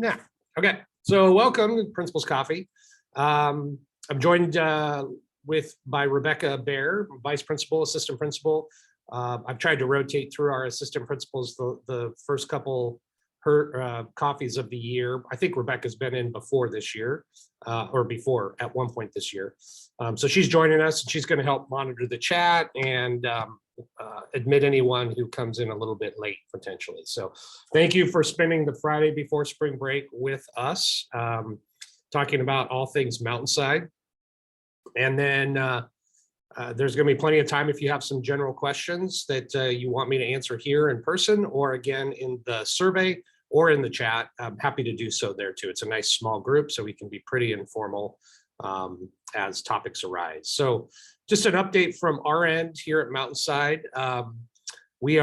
Yeah. Okay. So welcome to Principal's Coffee. I'm joined by Rebecca Bear, Vice Principal, Assistant Principal. I've tried to rotate through our assistant principals the first couple coffees of the year. I think Rebecca's been in before this year, or before at one point this year. So she's joining us, and she's going to help monitor the chat and admit anyone who comes in a little bit late potentially. So thank you for spending the Friday before spring break with us, talking about all things Mountainside. And then there's going to be plenty of time if you have some general questions that you want me to answer here in person, or again in the survey or in the chat. I'm happy to do so there too. It's a nice small group, so we can be pretty informal as topics arise. So just an update from our end here at Mountainside. We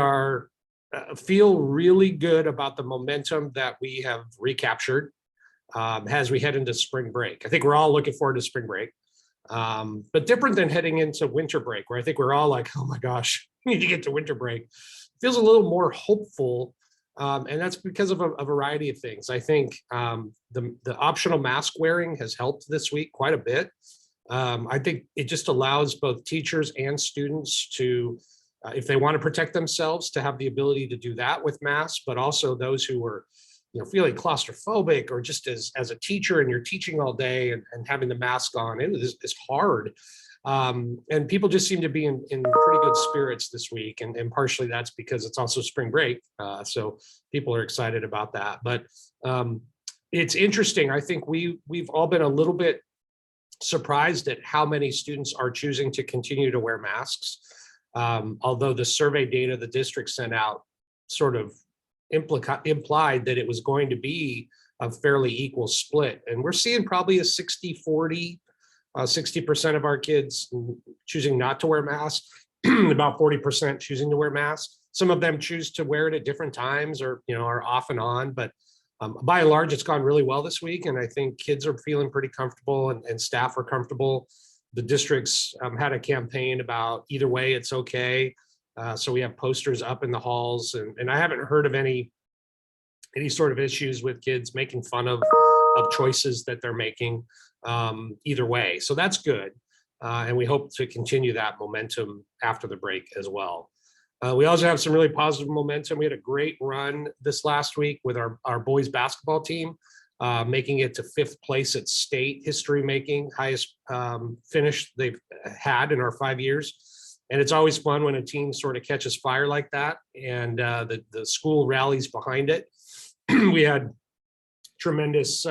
feel really good about the momentum that we have recaptured as we head into spring break. I think we're all looking forward to spring break. But different than heading into winter break, where I think we're all like, oh my gosh, we need to get to winter break. Feels a little more hopeful, and that's because of a variety of things. I think the optional mask wearing has helped this week quite a bit. I think it just allows both teachers and students to, if they want to protect themselves, to have the ability to do that with masks, but also those who are feeling claustrophobic, or just as a teacher and you're teaching all day and having the mask on, it's hard. And people just seem to be in pretty good spirits this week. And partially that's because it's also spring break. So people are excited about that. But it's interesting. I think we've all been a little bit surprised at how many students are choosing to continue to wear masks. Although the survey data the district sent out sort of implied that it was going to be a fairly equal split. And we're seeing probably a 60-40, 60% of our kids choosing not to wear masks, about 40% choosing to wear masks. Some of them choose to wear it at different times, or are off and on, but by and large, it's gone really well this week. And I think kids are feeling pretty comfortable, and staff are comfortable. The district's had a campaign about either way, it's okay. So we have posters up in the halls, and I haven't heard of any sort of issues with kids making fun of choices that they're making either way. So that's good. And we hope to continue that momentum after the break as well. We also have some really positive momentum. We had a great run this last week with our boys basketball team, making it to 5th place at state, history making, highest finish they've had in our 5 years. And it's always fun when a team sort of catches fire like that, and the school rallies behind it. We had tremendous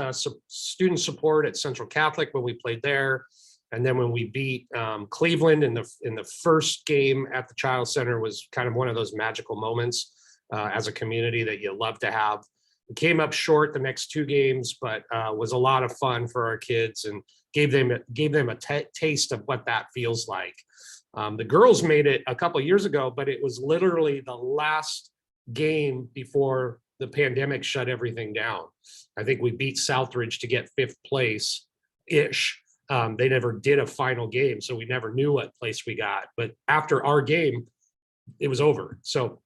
student support at Central Catholic when we played there. And then when we beat Cleveland in the first game at the Child Center, was kind of one of those magical moments as a community that you love to have. We came up short the next 2 games, but was a lot of fun for our kids, and gave them a taste of what that feels like. The girls made it a couple of years ago, but it was literally the last game before the pandemic shut everything down. I think we beat Southridge to get 5th place-ish. They never did a final game, so we never knew what place we got. But after our game, it was over. So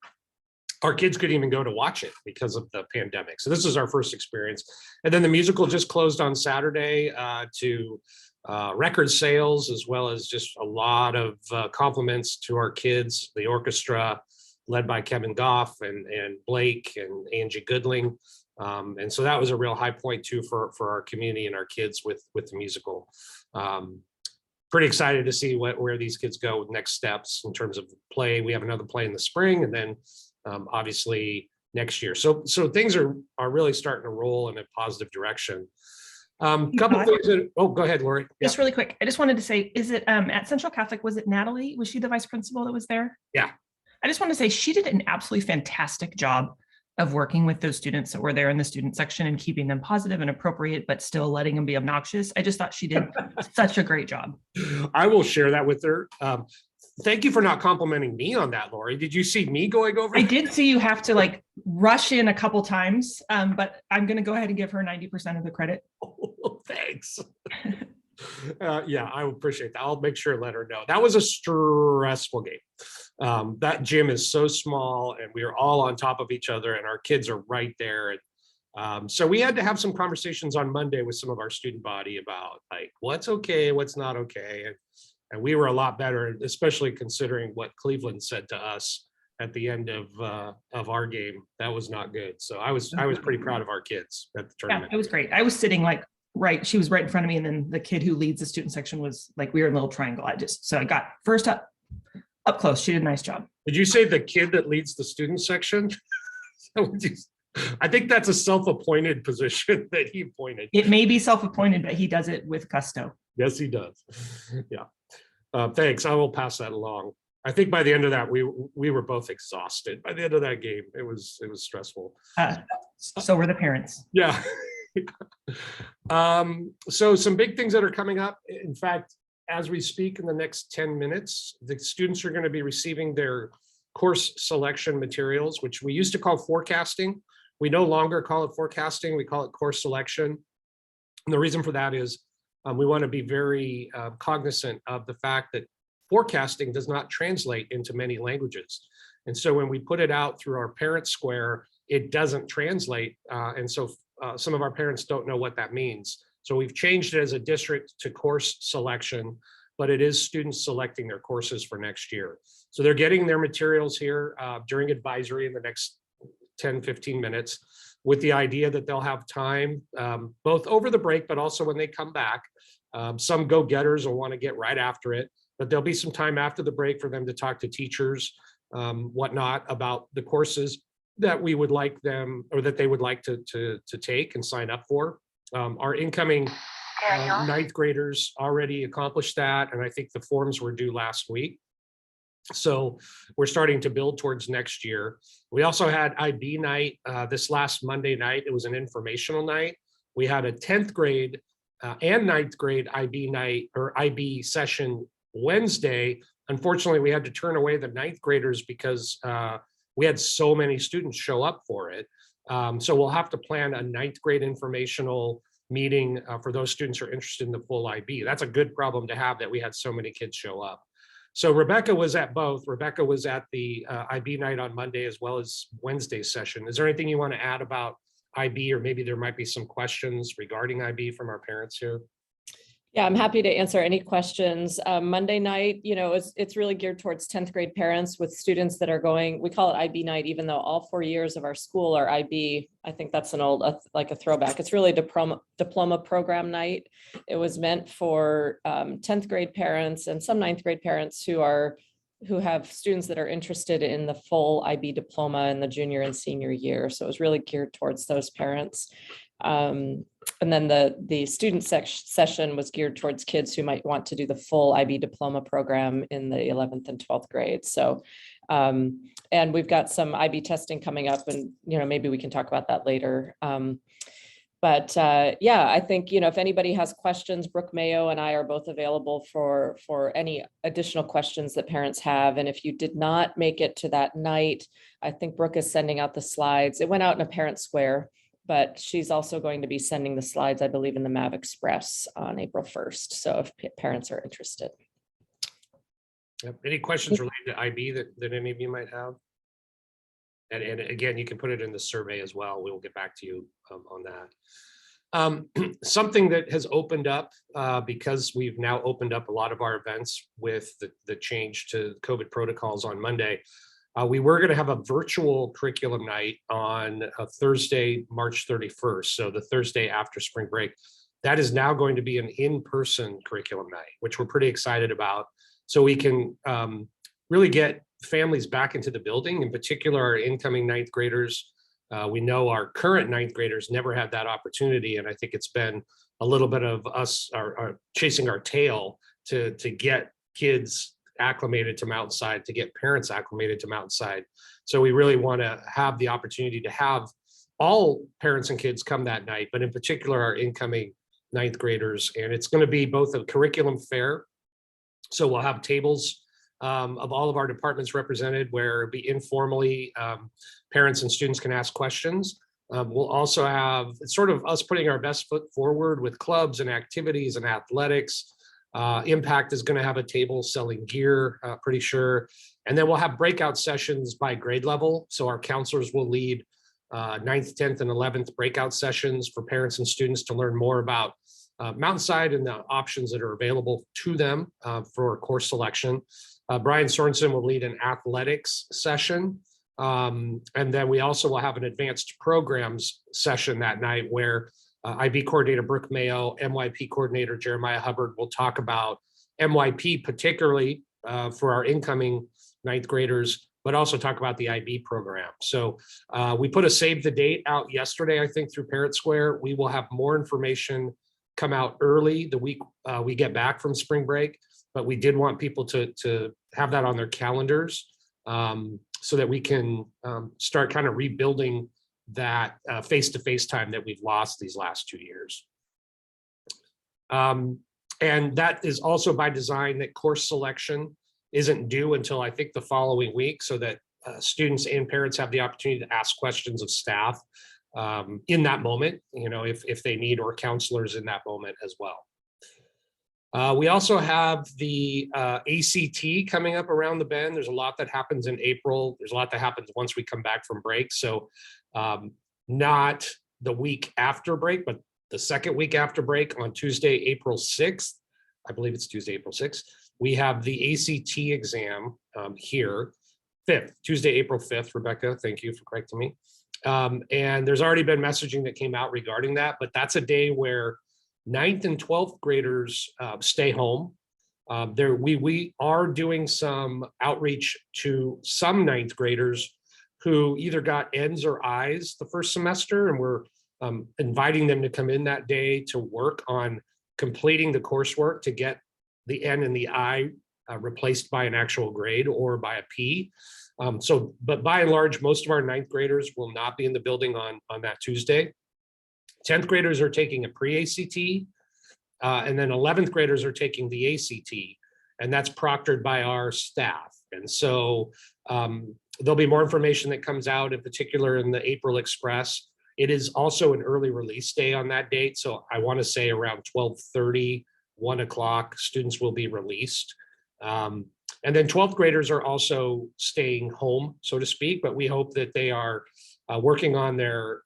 our kids couldn't even go to watch it because of the pandemic. So this is our first experience. And then the musical just closed on Saturday to record sales, as well as just a lot of compliments to our kids, the orchestra led by Kevin Goff and Blake and Angie Goodling. And so that was a real high point too for our community and our kids with the musical. Pretty excited to see where these kids go with next steps in terms of play. We have another play in the spring, and then obviously next year. So things are really starting to roll in a positive direction. Couple of things go ahead, Lori. Just really quick. I just wanted to say, is it at Central Catholic, was it Natalie? Was she the vice principal that was there? Yeah. I just want to say she did an absolutely fantastic job of working with those students that were there in the student section and keeping them positive and appropriate, but still letting them be obnoxious. I just thought she did such a great job. I will share that with her. Thank you for not complimenting me on that, Lori. Did you see me going over? I did see you have to rush in a couple times, but I'm going to go ahead and give her 90% of the credit. Oh, thanks. Yeah, I appreciate that. I'll make sure to let her know. That was a stressful game. That gym is so small, and we are all on top of each other, and our kids are right there. And So we had to have some conversations on Monday with some of our student body about like what's okay, what's not okay. And we were a lot better, especially considering what Cleveland said to us at the end of our game. That was not good. So I was pretty proud of our kids at the Yeah, tournament. it was great. I was sitting like she was right in front of me, and then the kid who leads the student section was like, we were in a little triangle. So I got first up close. She did a nice job. Did you say the kid that leads the student section? I think that's a self-appointed position that he appointed. It may be self-appointed, but he does it with gusto. Yes, he does. Yeah. Thanks. I will pass that along. I think by the end of that, we were both exhausted. By the end of that game, it was stressful. So were the parents. Yeah. So some big things that are coming up. In fact, as we speak in the next 10 minutes, the students are going to be receiving their course selection materials, which we used to call forecasting. We no longer call it forecasting. We call it course selection. And the reason for that is we want to be very cognizant of the fact that forecasting does not translate into many languages. And so when we put it out through our parent square, it doesn't translate. And so some of our parents don't know what that means. So we've changed it as a district to course selection, but it is students selecting their courses for next year. So they're getting their materials here during advisory in the next 10, 15 minutes with the idea that they'll have time both over the break, but also when they come back. Some go-getters will want to get right after it, but there'll be some time after the break for them to talk to teachers, whatnot, about the courses that we would like them, or that they would like to take and sign up for. Our incoming ninth graders already accomplished that, and I think the forms were due last week. So we're starting to build towards next year. We also had IB night this last Monday night. It was an informational night. We had a 10th grade and 9th grade IB night, or IB session Wednesday. Unfortunately, we had to turn away the 9th graders because we had so many students show up for it. So we'll have to plan a 9th grade informational meeting for those students who are interested in the full IB. That's a good problem to have, that we had so many kids show up. So Rebecca was at both. Rebecca was at the IB night on Monday as well as Wednesday's session. Is there anything you want to add about IB, or maybe there might be some questions regarding IB from our parents here? Yeah, I'm happy to answer any questions. Monday night, it's really geared towards 10th grade parents with students that are going, we call it IB night, even though all 4 years of our school are IB. I think that's an old, like a throwback. It's really diploma program night. It was meant for 10th grade parents and some 9th grade parents who have students that are interested in the full IB diploma in the junior and senior year. So it was really geared towards those parents. And then the student session was geared towards kids who might want to do the full IB diploma program in the 11th and 12th grade. So, and we've got some IB testing coming up, and, maybe we can talk about that later. But yeah, I think, if anybody has questions, Brooke Mayo and I are both available for any additional questions that parents have. And if you did not make it to that night, I think Brooke is sending out the slides. It went out in a parent square, but she's also going to be sending the slides, I believe, in the MAV Express on April 1st. So if parents are interested. Yep. Any questions related to IB that any of you might have? And again, you can put it in the survey as well. We will get back to you on that. Something that has opened up because we've now opened up a lot of our events with the change to COVID protocols on Monday. We were going to have a virtual curriculum night on Thursday, March 31st. So the Thursday after spring break. That is now going to be an in-person curriculum night, which we're pretty excited about. So we can really get families back into the building, in particular our incoming 9th graders. We know our current 9th graders never had that opportunity, and I think it's been a little bit of us are chasing our tail to get kids acclimated to Mountainside, to get parents acclimated to Mountainside. So we really want to have the opportunity to have all parents and kids come that night, but in particular our incoming 9th graders. And it's going to be both a curriculum fair. So we'll have tables of all of our departments represented, where it'll be informally parents and students can ask questions. We'll also have, it's sort of us putting our best foot forward with clubs and activities and athletics. Impact is going to have a table selling gear, pretty sure. And then we'll have breakout sessions by grade level. So our counselors will lead 9th, 10th, and 11th breakout sessions for parents and students to learn more about Mountainside and the options that are available to them for course selection. Brian Sorensen will lead an athletics session. And then we also will have an advanced programs session that night where IB coordinator Brooke Mayo, MYP coordinator Jeremiah Hubbard will talk about MYP, particularly for our incoming 9th graders, but also talk about the IB program. So we put a save the date out yesterday, I think, through Parent Square. We will have more information come out early the week we get back from spring break, but we did want people to have that on their calendars so that we can start kind of rebuilding that face-to-face time that we've lost these last 2 years. And that is also by design, that course selection isn't due until I think the following week, so that students and parents have the opportunity to ask questions of staff in that moment, you know, if they need, or counselors in that moment as well. We also have the ACT coming up around the bend. There's a lot that happens in April. There's a lot that happens once we come back from break. So not the week after break, but the second week after break on Tuesday, April 6th. I believe it's Tuesday, April 6th. We have the ACT exam here, Tuesday, April 5th. Rebecca, thank you for correcting me. And there's already been messaging that came out regarding that, but that's a day where 9th and 12th graders stay home. We are doing some outreach to some 9th graders who either got N's or I's the first semester, and we're inviting them to come in that day to work on completing the coursework to get the N and the I replaced by an actual grade or by a P. But by and large, most of our 9th graders will not be in the building on that Tuesday. 10th graders are taking a pre-ACT, and then 11th graders are taking the ACT, and that's proctored by our staff. And so there'll be more information that comes out, in particular in the April Express. It is also an early release day on that date. So I want to say around 12:30, 1 o'clock, students will be released. And then 12th graders are also staying home, so to speak, but we hope that they are working on their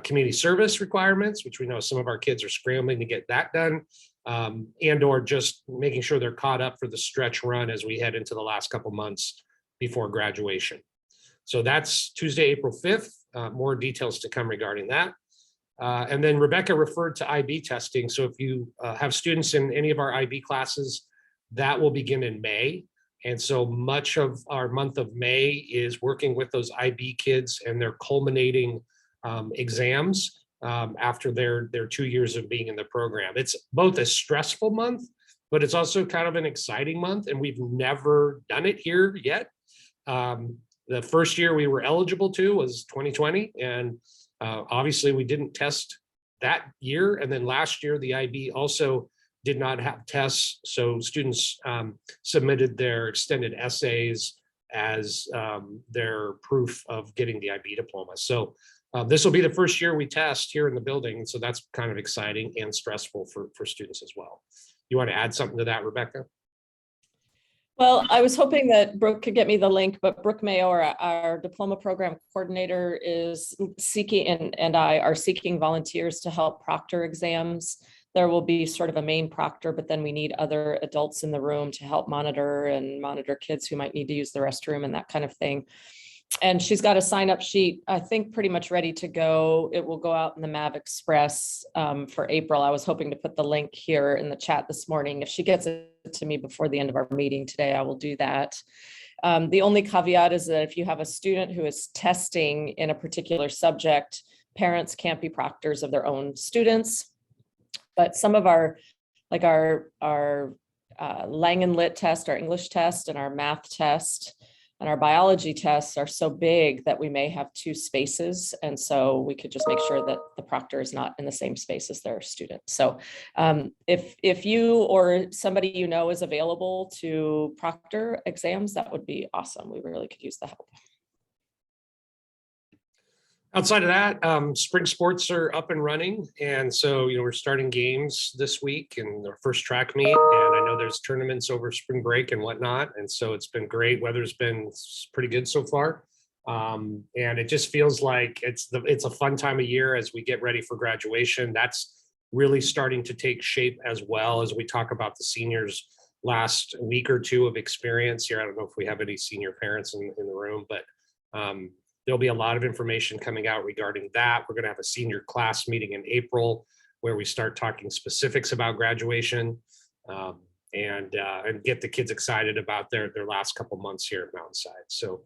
community service requirements, which we know some of our kids are scrambling to get that done, and or just making sure they're caught up for the stretch run as we head into the last couple months before graduation. So that's Tuesday, April 5th. More details to come regarding that. And then Rebecca referred to IB testing. So if you have students in any of our IB classes, that will begin in May. And so much of our month of May is working with those IB kids and their culminating exams after their 2 years of being in the program. It's both a stressful month, but it's also kind of an exciting month, and we've never done it here yet. The first year we were eligible to was 2020, and obviously we didn't test that year. And then last year, the IB also did not have tests, so students submitted their extended essays as their proof of getting the IB diploma. So this will be the first year we test here in the building, so that's kind of exciting and stressful for students as well. You want to add something to that, Rebecca? Well, I was hoping that Brooke could get me the link, but Brooke Mayo, our diploma program coordinator, is seeking and I are seeking volunteers to help proctor exams. There will be sort of a main proctor, but then we need other adults in the room to help monitor kids who might need to use the restroom and that kind of thing. And she's got a sign up sheet, I think, pretty much ready to go. It will go out in the MAV Express for April. I was hoping to put the link here in the chat this morning. If she gets it to me before the end of our meeting today, I will do that. The only caveat is that if you have a student who is testing in a particular subject, parents can't be proctors of their own students. But some of our Langen Lit test, our English test, and our math test, and our biology tests are so big that we may have 2 spaces. And so we could just make sure that the proctor is not in the same space as their student. So if you or somebody you know is available to proctor exams, that would be awesome. We really could use the help. Outside of that, spring sports are up and running. And so, we're starting games this week and our first track meet. And I know there's tournaments over spring break and whatnot. And so it's been great. Weather's been pretty good so far. And it just feels like it's a fun time of year as we get ready for graduation. That's really starting to take shape as well as we talk about the seniors' last week or two of experience here. I don't know if we have any senior parents in the room, but there'll be a lot of information coming out regarding that. We're going to have a senior class meeting in April where we start talking specifics about graduation. And get the kids excited about their last couple months here at Mountainside. So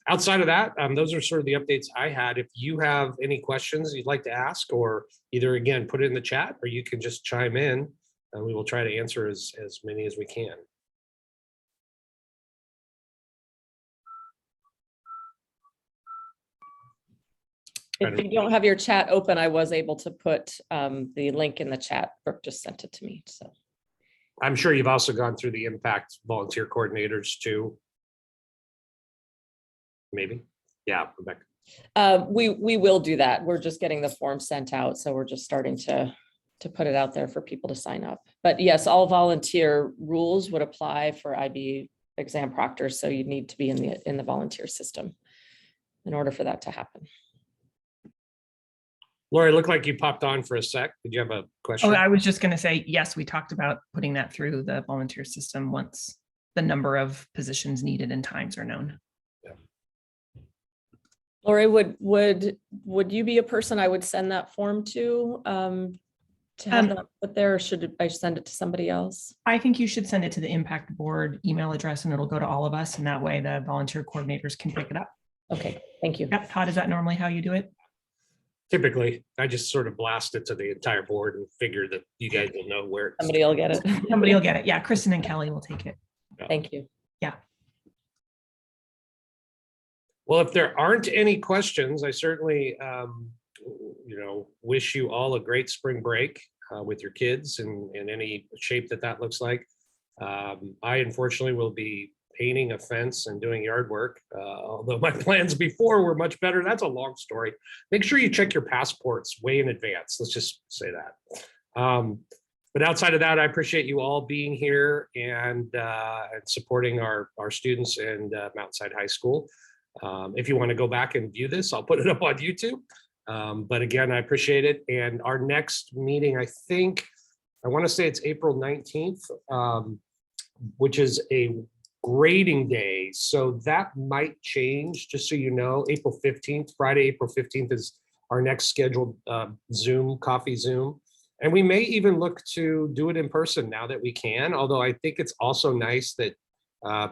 outside of that, those are sort of the updates I had. If you have any questions you'd like to ask, or either again, put it in the chat, or you can just chime in and we will try to answer as many as we can. If you don't have your chat open, I was able to put the link in the chat. Brooke just sent it to me, so. I'm sure you've also gone through the impact volunteer coordinators too. Maybe. Yeah, Rebecca. We will do that. We're just getting the form sent out. So we're just starting to put it out there for people to sign up. But yes, all volunteer rules would apply for IB exam proctors. So you need to be in the volunteer system in order for that to happen. Lori, it looked like you popped on for a sec. Did you have a question? Oh, I was just going to say, yes, we talked about putting that through the volunteer system once the number of positions needed and times are known. Yeah. Lori, would you be a person I would send that form to have that put there, or should I send it to somebody else? I think you should send it to the impact board email address and it'll go to all of us. And that way the volunteer coordinators can pick it up. Okay, thank you. Yep. Todd, is that normally how you do it? Typically, I just sort of blast it to the entire board and figure that you guys will know where it's. Somebody will get it. Somebody will get it. Yeah, Kristen and Kelly will take it. Thank you. Yeah. Well, if there aren't any questions, I certainly, wish you all a great spring break with your kids and in any shape that looks like. I unfortunately will be painting a fence and doing yard work, although my plans before were much better. That's a long story. Make sure you check your passports way in advance. Let's just say that. But outside of that, I appreciate you all being here and supporting our students and Mountainside High School. If you want to go back and view this, I'll put it up on YouTube. But again, I appreciate it. And our next meeting, I want to say it's April 19th, which is a grading day. So that might change, just so you know. April 15th, Friday, April 15th is our next scheduled Zoom, coffee Zoom. And we may even look to do it in person now that we can, although I think it's also nice that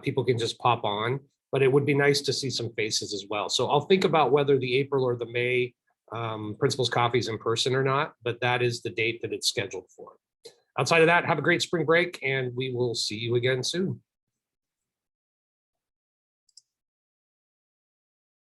people can just pop on, but it would be nice to see some faces as well. So I'll think about whether the April or the May Principal's Coffee is in person or not, but that is the date that it's scheduled for. Outside of that, have a great spring break and we will see you again soon.